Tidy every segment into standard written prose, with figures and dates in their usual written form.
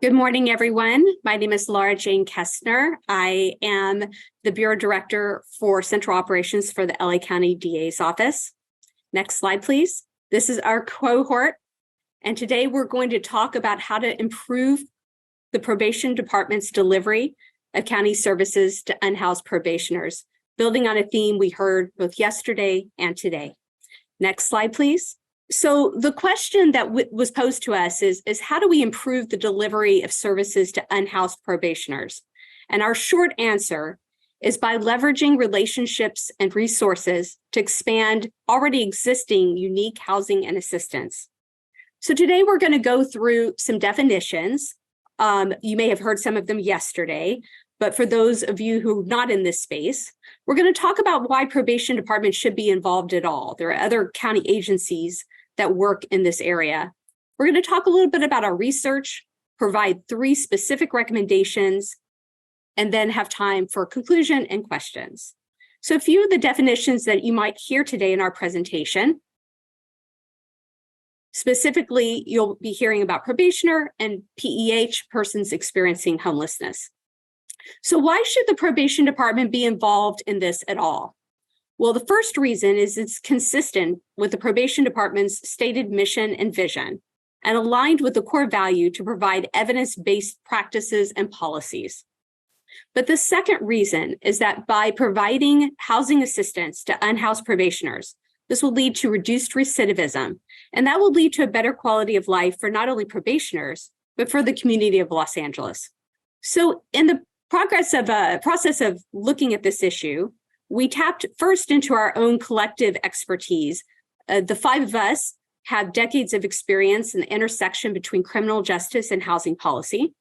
Good morning, everyone. My name is Laura Jane Kestner. I am the Bureau Director for Central Operations for the LA County DA's Office. Next slide, please. This is our cohort, and today we're going to talk about how to improve the probation department's delivery of county services to unhoused probationers, building on a theme we heard both yesterday and today. Next slide, please. So the question that was posed to us is how do we improve the delivery of services to unhoused probationers? And our short answer is by leveraging relationships and resources to expand already existing unique housing and assistance. So today we're going to go through some definitions. You may have heard some of them yesterday, but for those of you who are not in this space, we're going to talk about why probation departments should be involved at all. There are other county agencies that work in this area. We're going to talk a little bit about our research, provide 3 specific recommendations, and then have time for conclusion and questions. So a few of the definitions that you might hear today in our presentation. Specifically, you'll be hearing about probationer and PEH, persons experiencing homelessness. So why should the probation department be involved in this at all? Well, the first reason is it's consistent with the probation department's stated mission and vision, and aligned with the core value to provide evidence-based practices and policies. But the second reason is that by providing housing assistance to unhoused probationers, this will lead to reduced recidivism, and that will lead to a better quality of life for not only probationers, but for the community of Los Angeles. So in the process of looking at this issue, we tapped first into our own collective expertise. The 5 of us have decades of experience in the intersection between criminal justice and housing policy.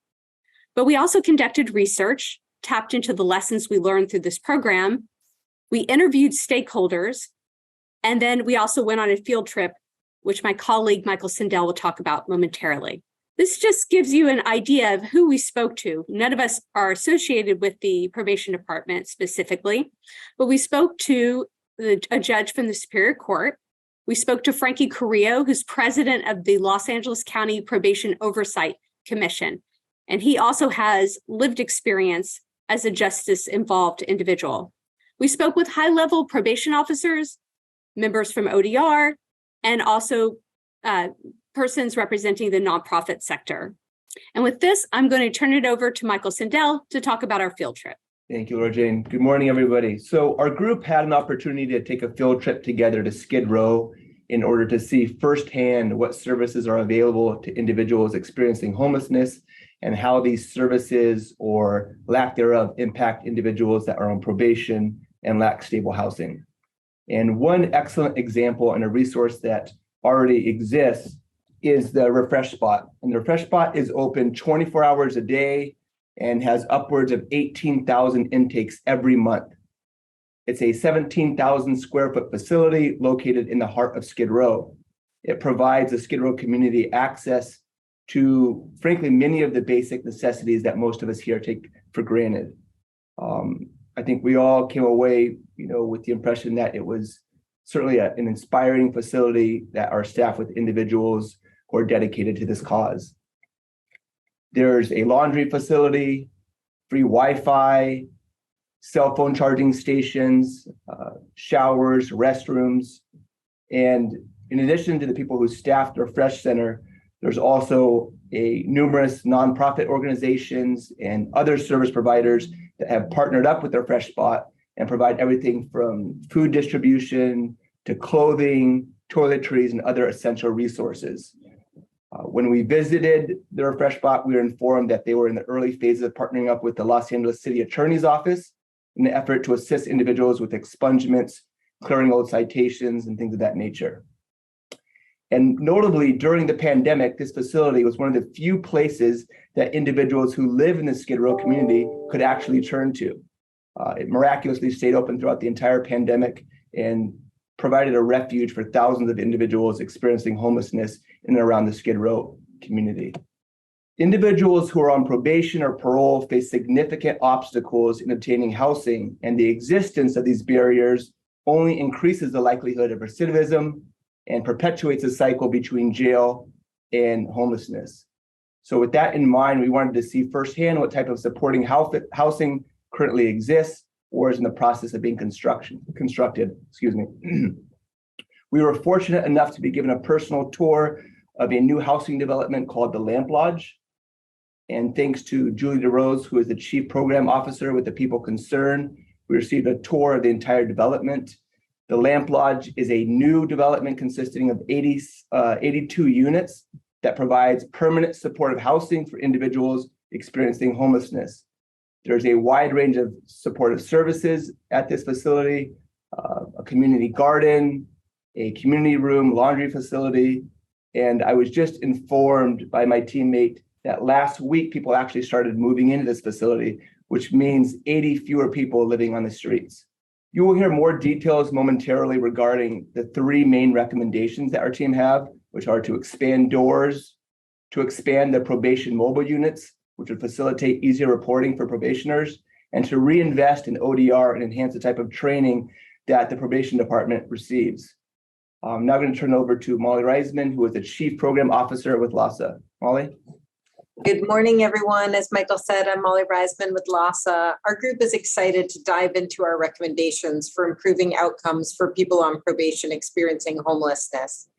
But we also conducted research, tapped into the lessons we learned through this program. We interviewed stakeholders, and then we also went on a field trip, which my colleague Michael Sindel will talk about momentarily. This just gives you an idea of who we spoke to. None of us are associated with the probation department specifically, but we spoke to a judge from the Superior Court. We spoke to Frankie Carrillo, who's president of the Los Angeles County Probation Oversight Commission. And he also has lived experience as a justice-involved individual. We spoke with high-level probation officers, members from ODR, and also persons representing the nonprofit sector. And with this, I'm going to turn it over to Michael Sindel to talk about our field trip. Thank you, Laura Jane. Good morning, everybody. So our group had an opportunity to take a field trip together to Skid Row in order to see firsthand what services are available to individuals experiencing homelessness and how these services or lack thereof impact individuals that are on probation and lack stable housing. And one excellent example and a resource that already exists is the Refresh Spot. And the Refresh Spot is open 24 hours a day and has upwards of 18,000 intakes every month. It's a 17,000 square foot facility located in the heart of Skid Row. It provides the Skid Row community access to, frankly, many of the basic necessities that most of us here take for granted. I think we all came away, with the impression that it was certainly an inspiring facility that are staffed with individuals who are dedicated to this cause. There's a laundry facility, free Wi-Fi, cell phone charging stations, showers, restrooms. And in addition to the people who staff the Refresh Center, there's also numerous nonprofit organizations and other service providers that have partnered up with the Refresh Spot and provide everything from food distribution to clothing, toiletries, and other essential resources. When we visited the Refresh Spot, we were informed that they were in the early phases of partnering up with the Los Angeles City Attorney's Office in the effort to assist individuals with expungements, clearing old citations, and things of that nature. And notably, during the pandemic, this facility was one of the few places that individuals who live in the Skid Row community could actually turn to. It miraculously stayed open throughout the entire pandemic and provided a refuge for thousands of individuals experiencing homelessness in and around the Skid Row community. Individuals who are on probation or parole face significant obstacles in obtaining housing, and the existence of these barriers only increases the likelihood of recidivism and perpetuates a cycle between jail and homelessness. So with that in mind, we wanted to see firsthand what type of supporting housing currently exists or is in the process of being constructed. We were fortunate enough to be given a personal tour of a new housing development called the Lamp Lodge. And thanks to Julie DeRose, who is the Chief Program Officer with the People Concerned, we received a tour of the entire development. The Lamp Lodge is a new development consisting of 82 units that provides permanent supportive housing for individuals experiencing homelessness. There's a wide range of supportive services at this facility, a community garden, a community room, laundry facility. And I was just informed by my teammate that last week, people actually started moving into this facility, which means 80 fewer people living on the streets. You will hear more details momentarily regarding the three main recommendations that our team have, which are to expand doors, to expand the probation mobile units, which would facilitate easier reporting for probationers, and to reinvest in ODR and enhance the type of training that the probation department receives. I'm now going to turn it over to Molly Reisman, who is the Chief Program Officer with LASA. Molly? Good morning, everyone. As Michael said, I'm Molly Reisman with LASA. Our group is excited to dive into our recommendations for improving outcomes for people on probation experiencing homelessness.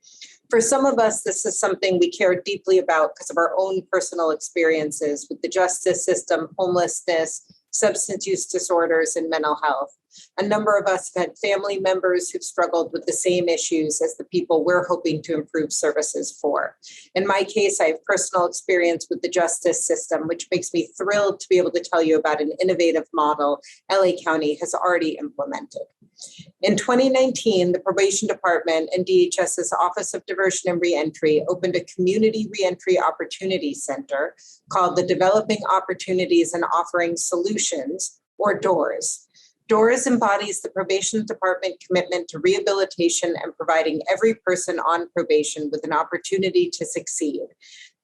For some of us, this is something we care deeply about because of our own personal experiences with the justice system, homelessness, substance use disorders, and mental health. A number of us have had family members who've struggled with the same issues as the people we're hoping to improve services for. In my case, I have personal experience with the justice system, which makes me thrilled to be able to tell you about an innovative model LA County has already implemented. In 2019, the Probation Department and DHS's Office of Diversion and Reentry opened a Community Reentry Opportunity Center called the Developing Opportunities and Offering Solutions, or DOORS. DOORS embodies the Probation Department commitment to rehabilitation and providing every person on probation with an opportunity to succeed.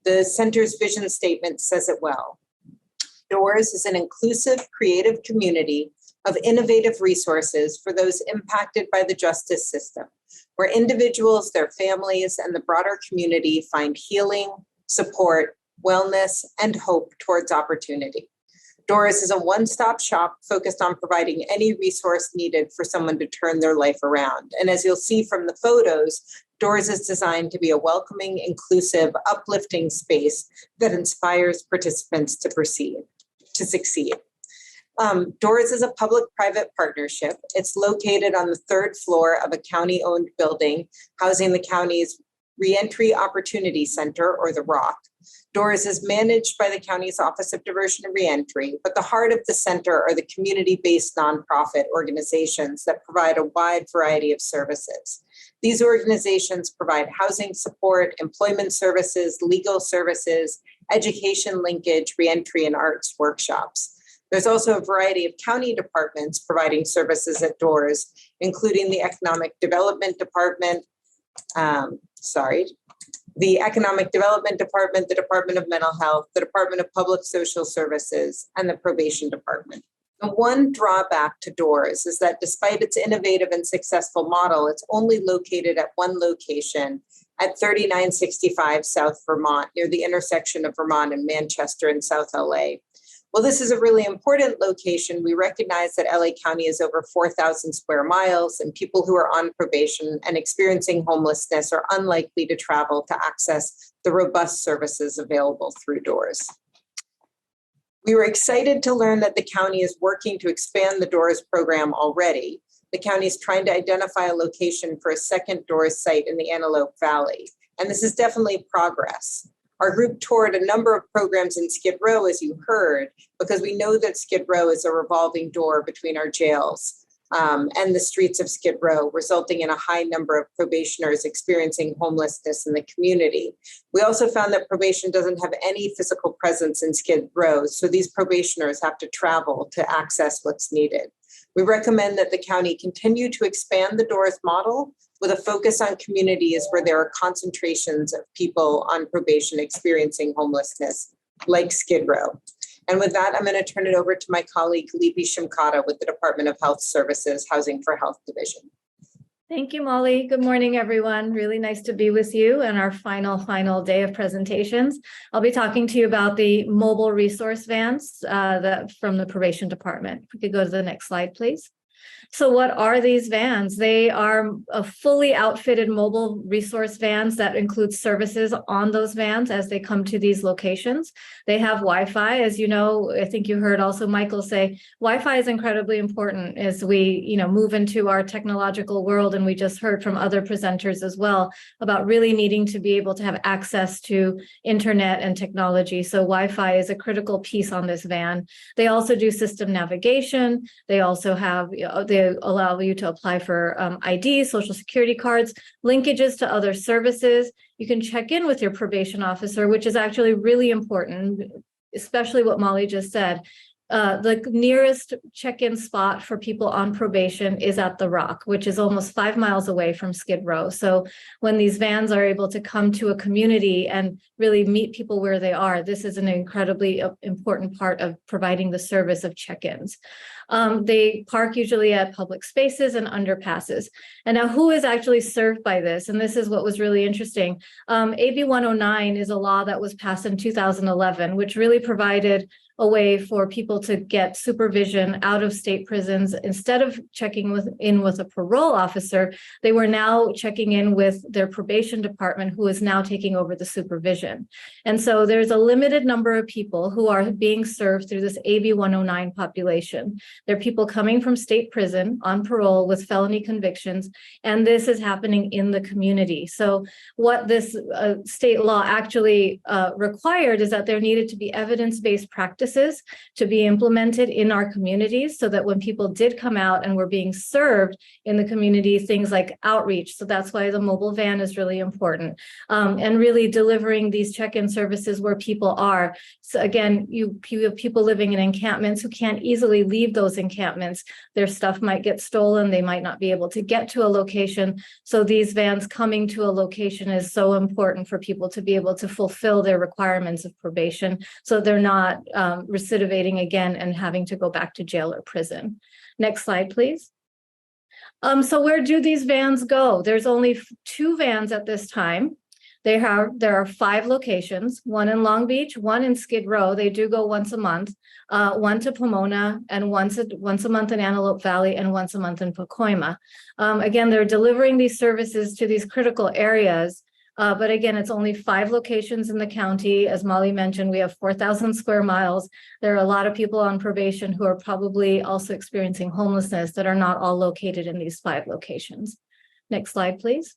The center's vision statement says it well. DOORS is an inclusive, creative community of innovative resources for those impacted by the justice system, where individuals, their families, and the broader community find healing, support, wellness, and hope towards opportunity. DOORS is a one-stop shop focused on providing any resource needed for someone to turn their life around. And as you'll see from the photos, DOORS is designed to be a welcoming, inclusive, uplifting space that inspires participants to succeed. DOORS is a public-private partnership. It's located on the third floor of a county-owned building, housing the county's Reentry Opportunity Center, or the ROC. DOORS is managed by the county's Office of Diversion and Reentry, but the heart of the center are the community-based nonprofit organizations that provide a wide variety of services. These organizations provide housing support, employment services, legal services, education linkage, reentry, and arts workshops. There's also a variety of county departments providing services at DOORS, including the Economic Development Department, the Economic Development Department, the Department of Mental Health, the Department of Public Social Services, and the Probation Department. The one drawback to DOORS is that despite its innovative and successful model, it's only located at one location at 3965 South Vermont, near the intersection of Vermont and Manchester in South LA. Well, this is a really important location. We recognize that LA County is over 4,000 square miles, and people who are on probation and experiencing homelessness are unlikely to travel to access the robust services available through DOORS. We were excited to learn that the county is working to expand the DOORS program already. The county is trying to identify a location for a second DOORS site in the Antelope Valley, and this is definitely progress. Our group toured a number of programs in Skid Row, as you heard, because we know that Skid Row is a revolving door between our jails and the streets of Skid Row, resulting in a high number of probationers experiencing homelessness in the community. We also found that probation doesn't have any physical presence in Skid Row, so these probationers have to travel to access what's needed. We recommend that the county continue to expand the DOORS model with a focus on communities where there are concentrations of people on probation experiencing homelessness, like Skid Row. And with that, I'm going to turn it over to my colleague, Lipi Shimkata with the Department of Health Services Housing for Health Division. Thank you, Molly. Good morning, everyone. Really nice to be with you in our final day of presentations. I'll be talking to you about the mobile resource vans from the probation department. If we could go to the next slide, please. So what are these vans? They are a fully outfitted mobile resource vans that include services on those vans as they come to these locations. They have Wi-Fi. As you know, I think you heard also Michael say, Wi-Fi is incredibly important as we move into our technological world. And we just heard from other presenters as well about really needing to be able to have access to internet and technology. So Wi-Fi is a critical piece on this van. They also do system navigation. They also have, they allow you to apply for ID, social security cards, linkages to other services. You can check in with your probation officer, which is actually really important, especially what Molly just said. The nearest check-in spot for people on probation is at the Rock, which is almost 5 miles away from Skid Row. So when these vans are able to come to a community and really meet people where they are, this is an incredibly important part of providing the service of check-ins. They park usually at public spaces and underpasses. And now who is actually served by this? And this is what was really interesting. AB 109 is a law that was passed in 2011, which really provided a way for people to get supervision out of state prisons. Instead of checking in with a parole officer, they were now checking in with their probation department, who is now taking over the supervision. And so there's a limited number of people who are being served through this AB 109 population. They're people coming from state prison on parole with felony convictions, and this is happening in the community. So what this state law actually required is that there needed to be evidence-based practices to be implemented in our communities so that when people did come out and were being served in the community, things like outreach. So that's why the mobile van is really important, and really delivering these check-in services where people are. So again, you have people living in encampments who can't easily leave those encampments. Their stuff might get stolen. They might not be able to get to a location. So these vans coming to a location is so important for people to be able to fulfill their requirements of probation so they're not recidivating again and having to go back to jail or prison. Next slide, please. So where do these vans go? There's only 2 vans at this time. There are 5 locations, one in Long Beach, one in Skid Row. They do go once a month, one to Pomona, and once a month in Antelope Valley, and once a month in Pacoima. Again, they're delivering these services to these critical areas. But again, it's only 5 locations in the county. As Molly mentioned, we have 4,000 square miles. There are a lot of people on probation who are probably also experiencing homelessness that are not all located in these 5 locations. Next slide, please.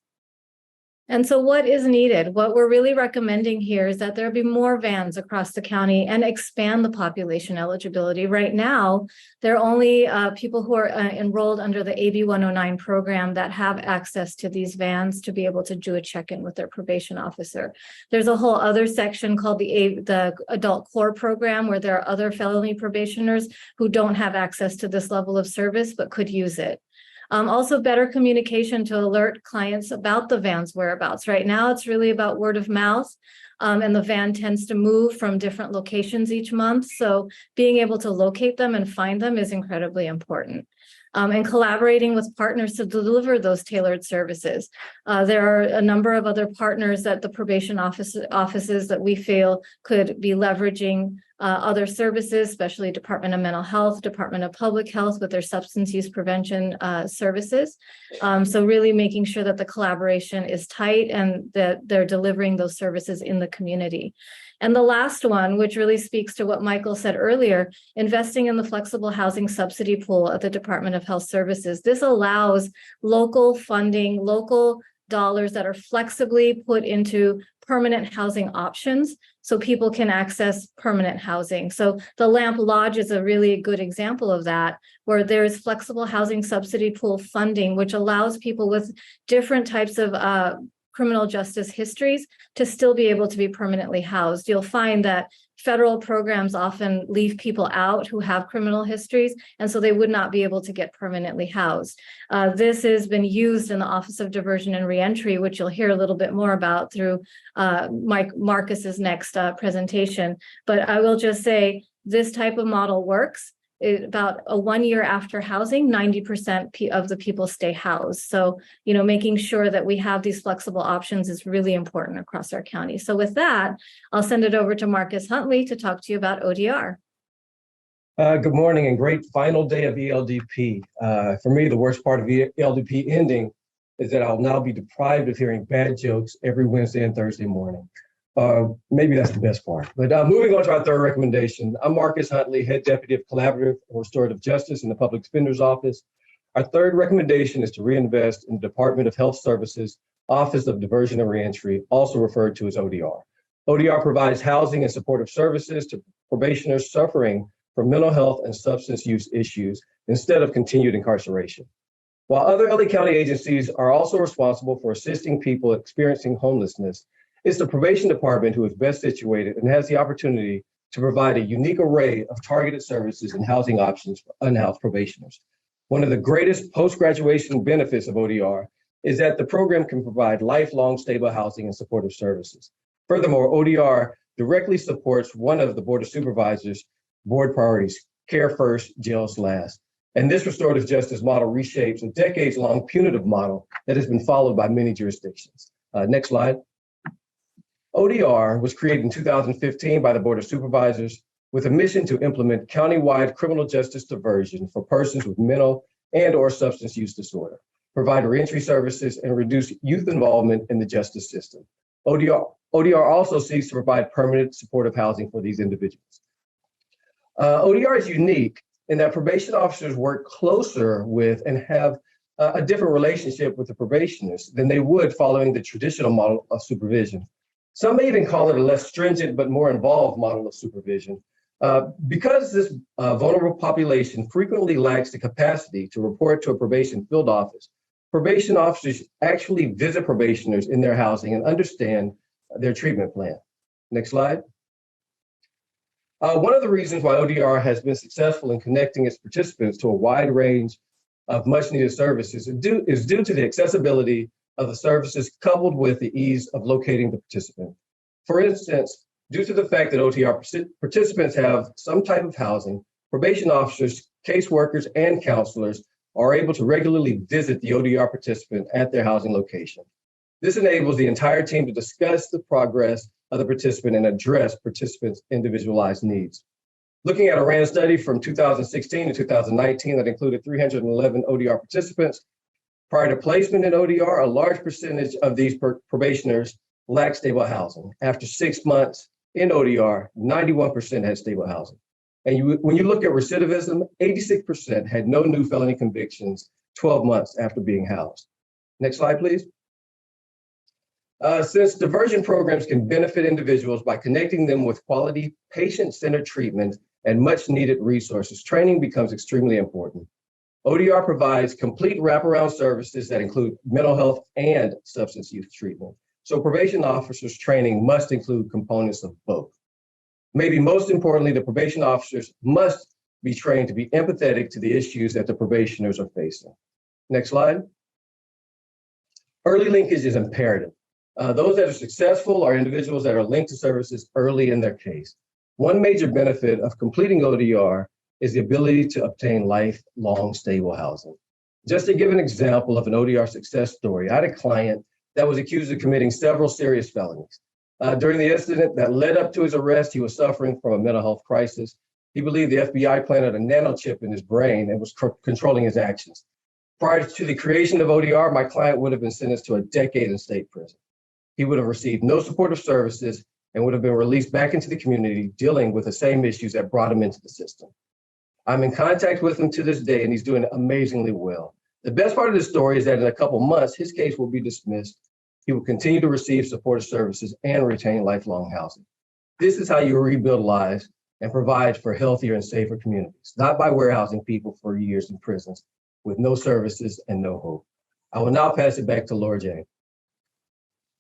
And so what is needed? What we're really recommending here is that there be more vans across the county and expand the population eligibility. Right now, there are only people who are enrolled under the AB 109 program that have access to these vans to be able to do a check-in with their probation officer. There's a whole other section called the Adult Core program, where there are other felony probationers who don't have access to this level of service but could use it. Also, better communication to alert clients about the van's whereabouts. Right now, it's really about word of mouth, and the van tends to move from different locations each month. So being able to locate them and find them is incredibly important. And collaborating with partners to deliver those tailored services. There are a number of other partners at the probation offices that we feel could be leveraging other services, especially Department of Mental Health, Department of Public Health with their substance use prevention services. So really making sure that the collaboration is tight and that they're delivering those services in the community. And the last one, which really speaks to what Michael said earlier, investing in the flexible housing subsidy pool at the Department of Health Services. This allows local funding, local dollars that are flexibly put into permanent housing options so people can access permanent housing. So the Lamp Lodge is a really good example of that, where there's flexible housing subsidy pool funding, which allows people with different types of criminal justice histories to still be able to be permanently housed. You'll find that federal programs often leave people out who have criminal histories, and so they would not be able to get permanently housed. This has been used in the Office of Diversion and Reentry, which you'll hear a little bit more about through Mike Marcus's next presentation. But I will just say this type of model works. about a 1 year after housing, 90% of the people stay housed. So, making sure that we have these flexible options is really important across our county. So with that, I'll send it over to Marcus Huntley to talk to you about ODR. Good morning and great final day of ELDP. For me, the worst part of ELDP ending is that I'll now be deprived of hearing bad jokes every Wednesday and Thursday morning. Maybe that's the best part. But moving on to our third recommendation, I'm Marcus Huntley, Head Deputy of Collaborative and Restorative Justice in the Public Defender's Office. Our third recommendation is to reinvest in the Department of Health Services Office of Diversion and Reentry, also referred to as ODR. ODR provides housing and supportive services to probationers suffering from mental health and substance use issues instead of continued incarceration. While other LA County agencies are also responsible for assisting people experiencing homelessness, it's the probation department who is best situated and has the opportunity to provide a unique array of targeted services and housing options for unhoused probationers. One of the greatest post-graduation benefits of ODR is that the program can provide lifelong stable housing and supportive services. Furthermore, ODR directly supports one of the Board of Supervisors' board priorities, care first, jails last. And this restorative justice model reshapes a decades-long punitive model that has been followed by many jurisdictions. Next slide. ODR was created in 2015 by the Board of Supervisors with a mission to implement countywide criminal justice diversion for persons with mental and/or substance use disorder, provide reentry services, and reduce youth involvement in the justice system. ODR also seeks to provide permanent supportive housing for these individuals. ODR is unique in that probation officers work closer with and have a different relationship with the probationers than they would following the traditional model of supervision. Some may even call it a less stringent but more involved model of supervision. Because this vulnerable population frequently lacks the capacity to report to a probation field office, probation officers actually visit probationers in their housing and understand their treatment plan. Next slide. One of the reasons why ODR has been successful in connecting its participants to a wide range of much needed services is due to the accessibility of the services coupled with the ease of locating the participant. For instance, due to the fact that ODR participants have some type of housing, probation officers, caseworkers, and counselors are able to regularly visit the ODR participant at their housing location. This enables the entire team to discuss the progress of the participant and address participants' individualized needs. Looking at a RAND study from 2016 to 2019 that included 311 ODR participants, prior to placement in ODR, a large percentage of these probationers lacked stable housing. After 6 months in ODR, 91% had stable housing. And when you look at recidivism, 86% had no new felony convictions 12 months after being housed. Next slide, please. Since diversion programs can benefit individuals by connecting them with quality patient-centered treatment and much needed resources, training becomes extremely important. ODR provides complete wraparound services that include mental health and substance use treatment. So probation officers' training must include components of both. Maybe most importantly, the probation officers must be trained to be empathetic to the issues that the probationers are facing. Next slide. Early linkage is imperative. Those that are successful are individuals that are linked to services early in their case. One major benefit of completing ODR is the ability to obtain lifelong stable housing. Just to give an example of an ODR success story, I had a client that was accused of committing several serious felonies. During the incident that led up to his arrest, he was suffering from a mental health crisis. He believed the FBI planted a nanochip in his brain and was controlling his actions. Prior to the creation of ODR, my client would have been sentenced to a decade in state prison. He would have received no supportive services and would have been released back into the community dealing with the same issues that brought him into the system. I'm in contact with him to this day, and he's doing amazingly well. The best part of the story is that in a couple months, his case will be dismissed. He will continue to receive supportive services and retain lifelong housing. This is how you rebuild lives and provide for healthier and safer communities, not by warehousing people for years in prisons with no services and no hope. I will now pass it back to Laura Jane.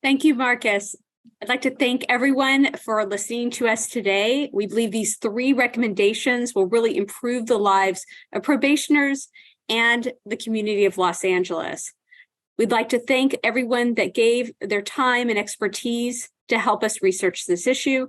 Thank you, Marcus. I'd like to thank everyone for listening to us today. We believe these 3 recommendations will really improve the lives of probationers and the community of Los Angeles. We'd like to thank everyone that gave their time and expertise to help us research this issue.